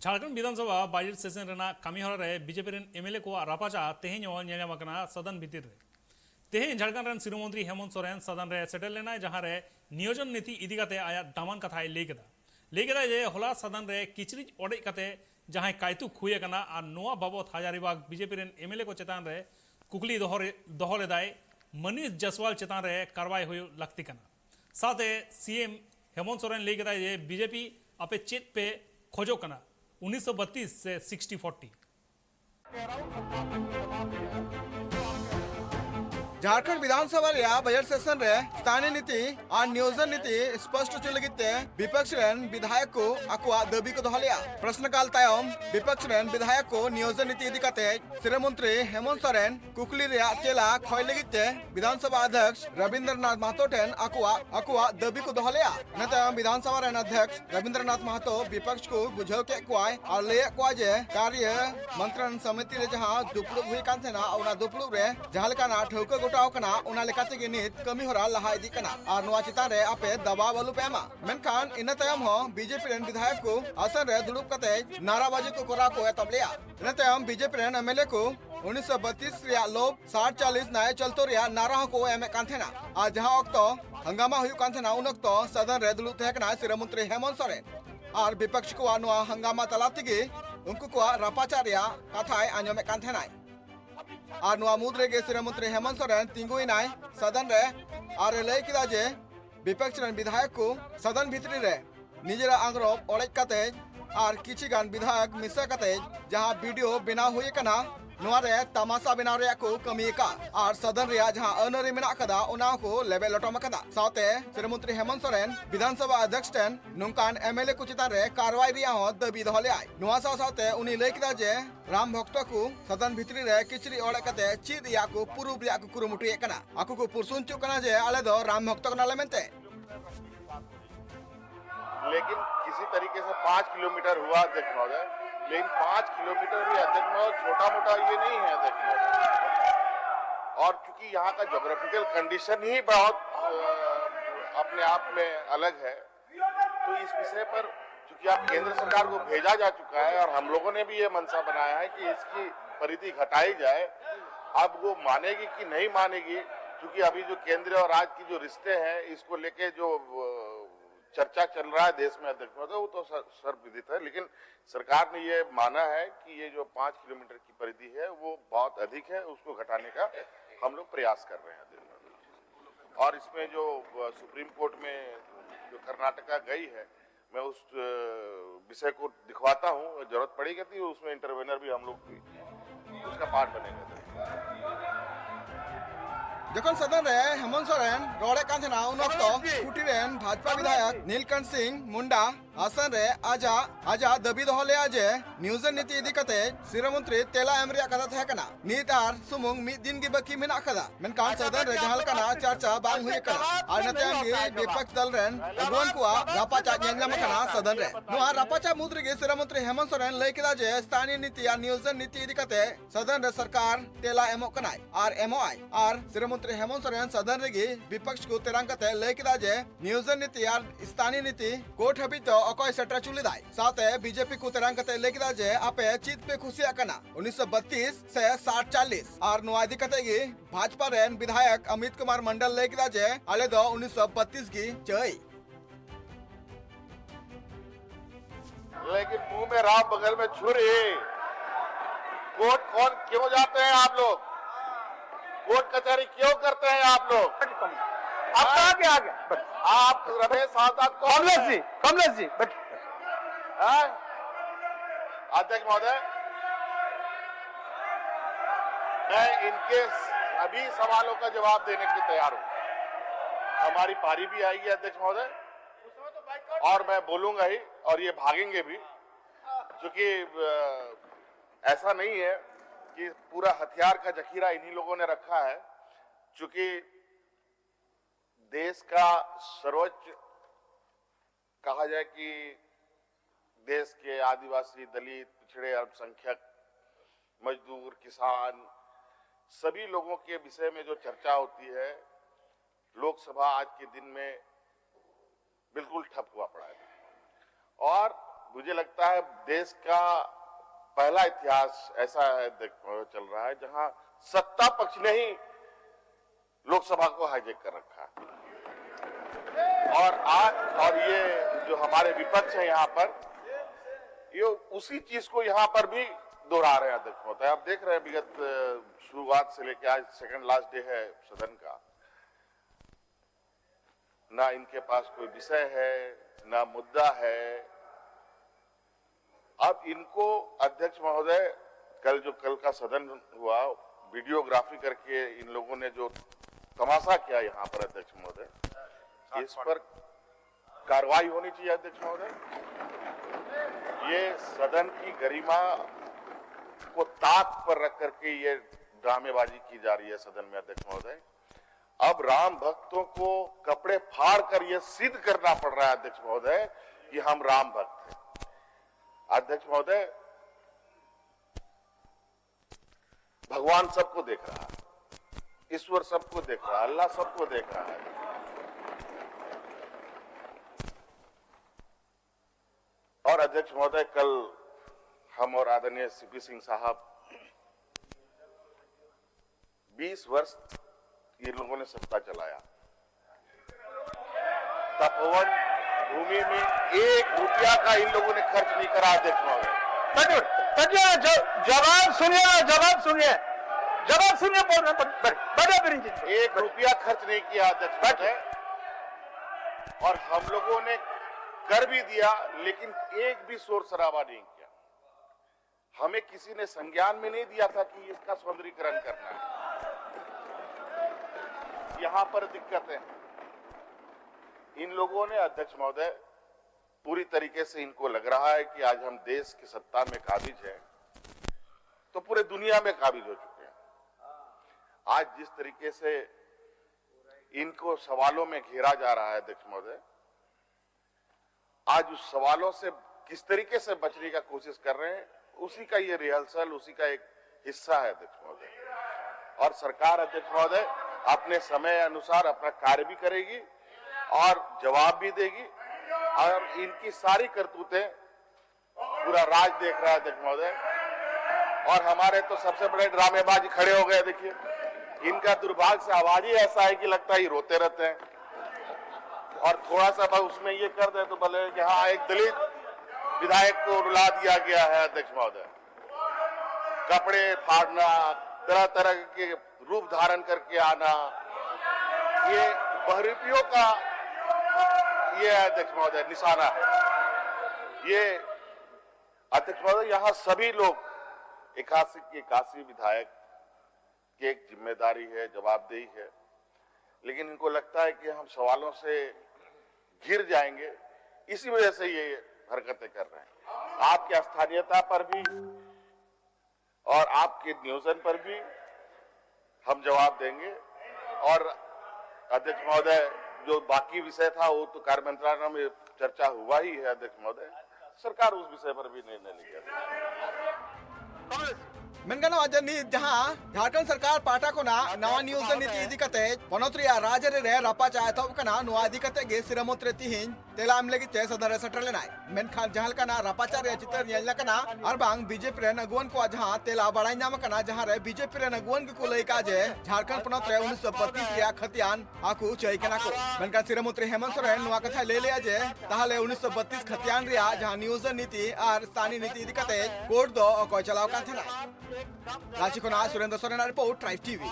झारखंड विधानसभा budget session Raina कमीहरा रे BJP rain MLA को रापाचा तेहें नेलमाकना सदन भितर रे तेहें झारखंड रेन सिरो मंत्री हेमंत सोरेन सदन रे सेटल लेना जहां रे नियोजन नीति इदी कते आया दामान कथाय लेकेदा जे होला सदन रे किचरिज ओडे कते जहां कायतु खुए कना आ नोआ बाबत हजारीबाग बीजेपी रेन एमएलए को चेतान रे कुकली दोहो लेदाय मनीष जसवाल चेतान रे कार्रवाई हुई लगती कना साथे सीएम हेमंत सोरेन लेकेदा जे बीजेपी अपे चेत पे खोजो कना 1932 से 60-40। झारखंड विधानसभा रेया बजट सेशन रे स्थानीय नीति और नियोजन नीति स्पष्ट होचे लगिते विपक्ष रेन विधायक को अकुआ दाबी को दोहलिया प्रश्नकाल तायम विपक्ष रेन विधायक को नियोजन नीति इदी कते सिरो मंत्री हेमंत सोरेन कुकली रेया तेला खोय लगिते विधानसभा अध्यक्ष रविंद्रनाथ महतो टेन अकुआ दाबी को दोहलिया नते विधानसभा रेन अध्यक्ष रविंद्रनाथ महतो विपक्ष को बुझाव के कुआय और ले कुआ जे कार्य मंत्रण समिति रे जहां दुपड़ुब हुई कान थेना ओना दुपड़ुब रे जहां लेकाना ठौका नित कमी होरा लहा इदी कना और नोआ चितान रे आपे दबाव आलू पेमा मेनखान इन तयम हो बीजेपी रेन विधायक को आसन रे दुड़ुब कते नाराबाजी को कोरा को एतबलिया इन तयम बीजेपी रेन एमएलए को 1932 रिया लोब 60-40 नाय चलतो रिया नारा को एमे कांथेना आ जहां अक्तो हंगामा हुई कांथेना उन अक्तो सदन रे दुड़ुब थेकना सिरो मंत्री हेमंत सोरेन और विपक्ष को नोआ हंगामा तलातिगे उनको को रापाचारिया कथाय आंजमे कांथेना और नोआ मुद्रे के सिरो मंत्री हेमंत सोरेन तिंगुइनाय सदन रे और लय किदा जे विपक्ष रेन विधायक को सदन भितरी रे निजेरा आंग्रोब ओड़ेज कते और किछि गान विधायक मिसा कते जहां वीडियो बिना हुई कना नोआ रे तमाशा बिना रे को कमी का और सदन रे जहां अनरी मेना कदा ओना को लेबे लटम कदा साथे सिरो मंत्री हेमंत सोरेन विधानसभा अध्यक्ष टेन नुकान एमएलए को चितान रे कार्रवाई रिया हो दाबी दोहले आय नोआ साथे उनी लय किदा जे राम भक्त को सदन भितरी रे किचरी ओड़े कते चीद या को पुरुब रिया को कुरुमुटु एकना आकु को पुरसुन चुकना जे आले दो राम भक्त कना लेमेंते लेकिन किसी तरीके से 5 किलोमीटर हुआ अध्यक्ष महोदय, लेकिन 5 किलोमीटर भी अध्यक्ष महोदय छोटा मोटा ये नहीं है अध्यक्ष महोदय। और चूंकि यहाँ का ज्योग्राफिकल कंडीशन ही बहुत अपने आप में अलग है, तो इस विषय पर चूंकि आप केंद्र सरकार को भेजा जा चुका है और हम लोगों ने भी ये मनसा बनाया है कि इसकी परिधि घटाई जाए। अब वो मानेगी कि नहीं मानेगी, क्योंकि अभी जो केंद्र और राज्य की जो रिश्ते हैं इसको लेके जो चर्चा चल रहा है देश में अध्यक्ष महोदय, वो तो सर्वविदित है। लेकिन सरकार ने ये माना है कि ये जो 5 किलोमीटर की परिधि है वो बहुत अधिक है, उसको घटाने का हम लोग प्रयास कर रहे हैं अध्यक्ष महोदय। और इसमें जो सुप्रीम कोर्ट में जो कर्नाटका गई है, मैं उस विषय को दिखवाता हूँ, जरूरत पड़ेगी तो उसमें इंटरवेनर भी हम लोग उसका पार्ट बनेगा। जखन सदन रे हेमंत सोरेन रोड़े कांथेना उन अक्तो कुटीरेन भाजपा विधायक नीलकंठ सिंह मुंडा आसन रे आजा दाबी दोहले जे नियोजन नीति इदी कते सिरो मंत्री तेला एमरिया कथा थेकना नीत आर सुमुंग मिद दिन की बाकी मेना कदा मेनकान सदन रे जहाल कना चर्चा बांग हुई कना और नते विपक्ष दल रेन अगुवन को रापाचा नेलम कना सदन रे नोआ रापाचा मुद्रे के सिरो मंत्री हेमंत सोरेन लय किदा जे स्थानीय नीति या नियोजन नीति इदी कते सदन रे सरकार तेला एमो कनाय और एमओआई और सिरो मंत्री हेमंत सोरेन सदन रे विपक्ष को तेरंग कते लय किदा जे नियोजन नीति और स्थानीय नीति कोर्ट हबी तो अकोय सेट्रा चुलिदाय साथे बीजेपी को तेरंग कते लय किदा जे आपे चित पे खुशिया कना 1932 से 60-40 और नोआदी कते गी भाजपा रेन विधायक अमित कुमार मंडल लय किदा जे आले दो 1932 की जय। लेकिन मुंह में राम बगल में छुरी, कोर्ट कौन क्यों जाते हैं आप लोग? कोर्ट कचहरी क्यों करते हैं आप लोग? आप आगे आप रमेश साहब कमलेश जी अध्यक्ष महोदय, मैं इनके सभी सवालों का जवाब देने के तैयार हूं। हमारी पारी भी आएगी अध्यक्ष महोदय और मैं बोलूंगा ही, और ये भागेंगे भी, क्योंकि ऐसा नहीं है कि पूरा हथियार का जखीरा इन्हीं लोगों ने रखा है। चूंकि देश का सर्वोच्च कहा जाए कि देश के आदिवासी, दलित, पिछड़े, अल्पसंख्यक, मजदूर, किसान, सभी लोगों के विषय में जो चर्चा होती है, लोकसभा आज के दिन में बिल्कुल ठप हुआ पड़ा है। और मुझे लगता है देश का पहला इतिहास ऐसा है चल रहा है जहां सत्ता पक्ष ने ही लोकसभा को हाईजैक कर रखा है। और ये जो हमारे विपक्ष है यहाँ पर, ये उसी चीज को यहाँ पर भी दोहरा रहे हैं अध्यक्ष महोदय। आप देख रहे हैं विगत शुरुआत से लेकर आज सेकंड लास्ट डे है सदन का, ना इनके पास कोई विषय है ना मुद्दा है। अब इनको अध्यक्ष महोदय कल का सदन हुआ, वीडियोग्राफी करके इन लोगों ने जो तमाशा किया यहाँ पर अध्यक्ष महोदय, इस पर कार्रवाई होनी चाहिए अध्यक्ष महोदय। ये सदन की गरिमा को ताक पर रख करके ये ड्रामेबाजी की जा रही है सदन में अध्यक्ष महोदय। अब राम भक्तों को कपड़े फाड़ कर ये सिद्ध करना पड़ रहा है अध्यक्ष महोदय कि हम राम भक्त हैं। अध्यक्ष महोदय, भगवान सबको देख रहा है, ईश्वर सबको देख रहा है, अल्लाह सबको देख रहा है। और अध्यक्ष महोदय, कल हम और आदरणीय सीपी सिंह साहब 20 वर्ष ये लोगों ने सत्ता चलाया। तपोवन भूमि में 1 रुपया का इन लोगों ने खर्च नहीं करा अध्यक्ष महोदय। जवाब सुनिए बोल रहे 1 रुपया खर्च नहीं किया अध्यक्ष महोदय। और हम लोगों ने कर भी दिया, लेकिन एक भी शोर शराबा नहीं किया। हमें किसी ने संज्ञान में नहीं दिया था कि इसका सौंदर्यीकरण करना है। यहां पर दिक्कत है, इन लोगों ने अध्यक्ष महोदय पूरी तरीके से इनको लग रहा है कि आज हम देश की सत्ता में काबिज है तो पूरे दुनिया में काबिज हो चुके हैं। आज जिस तरीके से इनको सवालों में घेरा जा रहा है अध्यक्ष महोदय, आज उस सवालों से किस तरीके से बचने का कोशिश कर रहे हैं, उसी का ये रिहर्सल, उसी का एक हिस्सा है अध्यक्ष महोदय। और सरकार अध्यक्ष महोदय अपने समय अनुसार अपना कार्य भी करेगी और जवाब भी देगी। और इनकी सारी करतूतें पूरा राज देख रहा है अध्यक्ष महोदय। और हमारे तो सबसे बड़े ड्रामेबाज खड़े हो गए। देखिए, इनका दुर्भाग्य से आवाज ही ऐसा है कि लगता है ये रोते रहते हैं। और थोड़ा सा उसमें ये कर दे तो भले कि हाँ, एक दलित विधायक को रुला दिया गया है अध्यक्ष महोदय। कपड़े फाड़ना, तरह तरह के रूप धारण करके आना, ये बहरीपियों का ये अध्यक्ष महोदय निशाना है। ये अध्यक्ष महोदय, यहाँ सभी लोग 81 विधायक की एक जिम्मेदारी है, जवाबदेही है, लेकिन इनको लगता है कि हम सवालों से घिर जाएंगे, इसी वजह से ये हरकतें कर रहे हैं। आपकी स्थानीयता पर भी और आपके नियोजन पर भी हम जवाब देंगे। और अध्यक्ष महोदय, जो बाकी विषय था वो तो कार्य मंत्रालय में चर्चा हुआ ही है अध्यक्ष महोदय। सरकार उस विषय पर भी निर्णय लेगी। मेनगानो आज जहां झारखंड सरकार पाटा को नवा नियोजन नीति इदी कते पनोत्रिया राज्य रे रापाचा एतोब कना नुआ इदी कते गे सिरमोत्रे तिहिन तेलाम लगी ते सदन रे सेटल लेनाय मेनखान जहां कना रापाचा रे चित्र नेल कना और बांग बीजेपी रे नगवन को जहां तेला बड़ाई नाम कना जहां रे बीजेपी रे नगवन को लई काजे झारखंड पनोत रे 1932 रे खतियान आकु चय कना को मेनखान सिरमोत्रे हेमंत सोरेन नुआ कथा ले लिया जे ताहले 1932 खतियान रे जहां नियोजन नीति और स्थानीय नीति इदी कते कोर्ट दो को चलाव कान थना रांची को Surendra Soren report tribe TV.